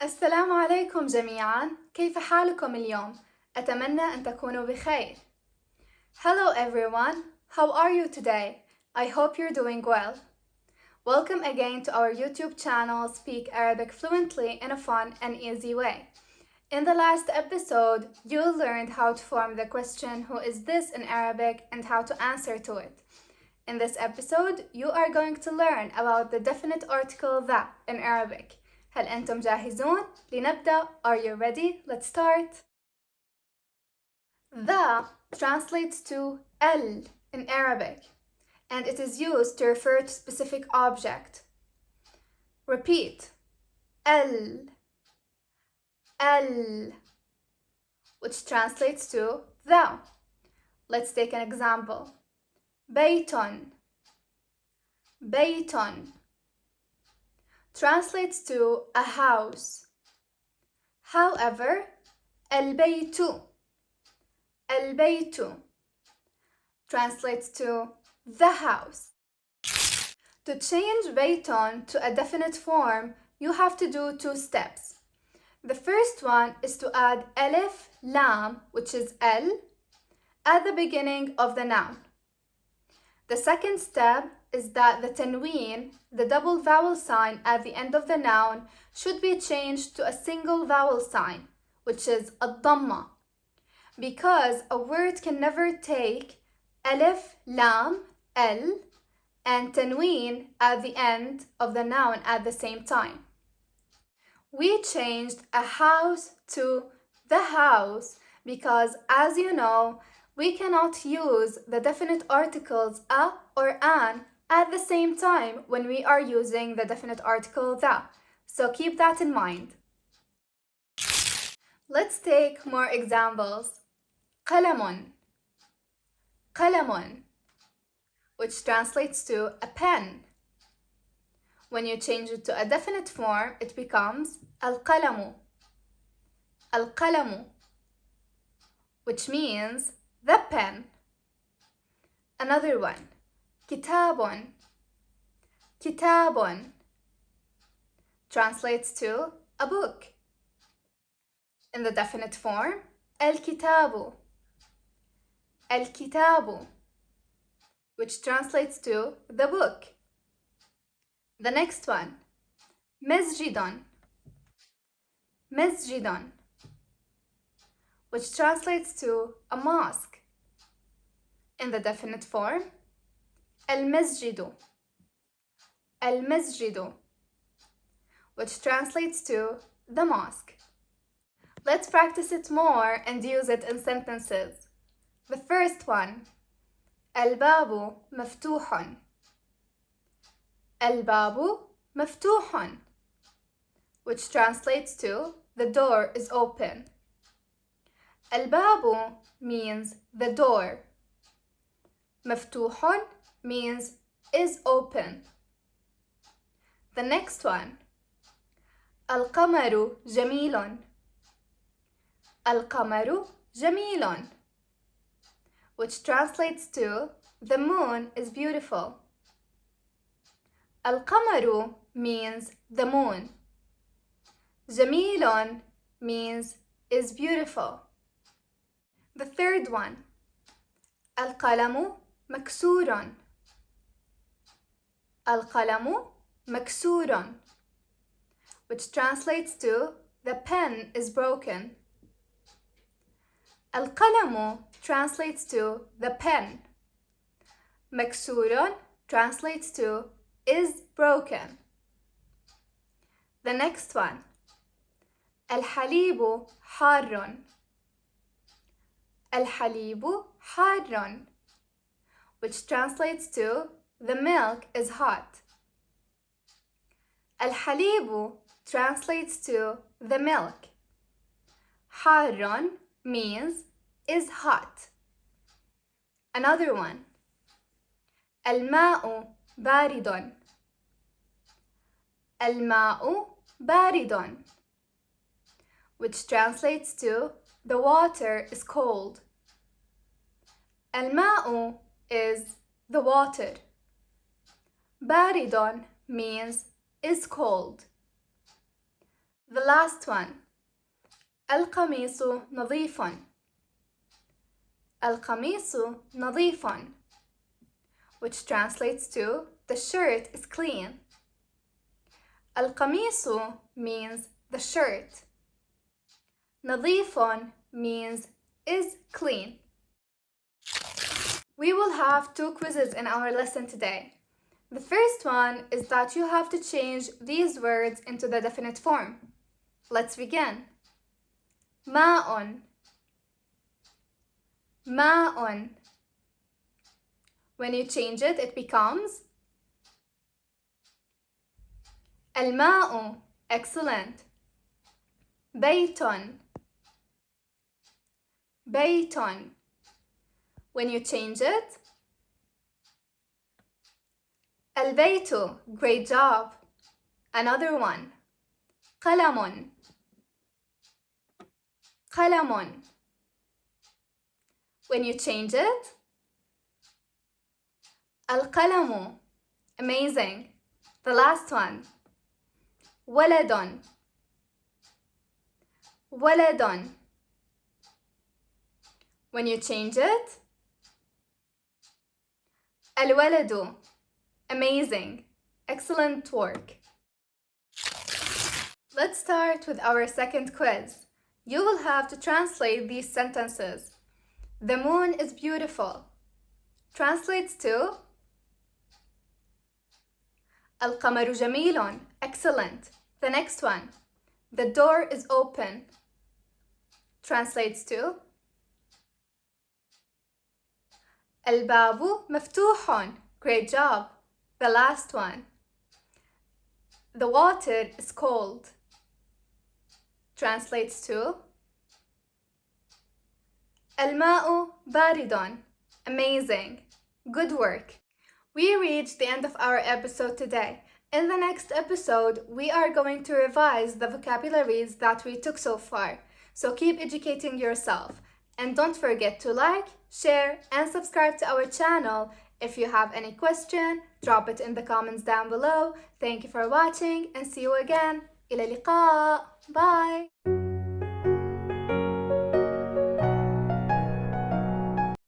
السلام عليكم جميعاً، كيف حالكم اليوم؟ أتمنى أن تكونوا بخير. Hello everyone, how are you today? I hope you're doing well. Welcome again to our YouTube channel Speak Arabic Fluently in a fun and easy way. In the last episode, you learned how to form the question who is this in Arabic and how to answer to it. In this episode, you are going to learn about the definite article the in Arabic. هل أنتم جاهزون؟ لنبدأ. Are you ready? Let's start. The translates to el in Arabic, and it is used to refer to specific object. Repeat. El, which translates to the. Let's take an example. Beiton, translates to a house. However, البيت translates to the house. To change beiton to a definite form, you have to do two steps. The first one is to add alif lam, which is L, at the beginning of the noun. The second step is that the tanween, the double vowel sign at the end of the noun, should be changed to a single vowel sign, which is الضمة, because a word can never take alif, lam, l, and tanween at the end of the noun at the same time. We changed a house to the house because, as you know, we cannot use the definite articles a or an at the same time when we are using the definite article the. So keep that in mind. Let's take more examples. قلم, which translates to a pen. When you change it to a definite form, it becomes القلم, which means the pen. Another one, كتاب, translates to a book. In the definite form, الكتاب, which translates to the book. The next one, مسجد, which translates to a mosque. In the definite form, المسجد, which translates to the mosque. Let's practice it more and use it in sentences. The first one, الباب مفتوح, which translates to the door is open. الباب means the door. مفتوح means is open. The next one, القمر جميل, which translates to the moon is beautiful. القمر means the moon. جميل means is beautiful. The third one, القلم مكسور, which translates to the pen is broken. القلم translates to the pen. مكسور translates to is broken. The next one, الحليب حار, which translates to the milk is hot. الحليب translates to the milk. حار means is hot. Another one, الماء بارد, which translates to the water is cold. الماء is the water. بارد means is cold. The last one. القميص نظيف. القميص نظيف, which translates to the shirt is clean. القميص means the shirt. نظيف means is clean. We will have 2 quizzes in our lesson today. The first one is that you have to change these words into the definite form. Let's begin. ماء. ماء. When you change it, it becomes الماء. Excellent. بيت. بيت. When you change it, البيت. Great job. Another one. قلم. قلم. When you change it, القلم. Amazing. The last one. ولد. ولد. When you change it, الولد. Amazing. Excellent work. Let's start with our second quiz. You will have to translate these sentences. The moon is beautiful. Translates to القمر جميل. Excellent. The next one. The door is open. Translates to الباب مفتوح. Great job. The last one. The water is cold. Translates to الماء بارد. Amazing. Good work. We reached the end of our episode today. In the next episode, we are going to revise the vocabularies that we took so far. So keep educating yourself. And don't forget to like, share, and subscribe to our channel. If you have any question, drop it in the comments down below. Thank you for watching and see you again. إلى اللقاء. Bye.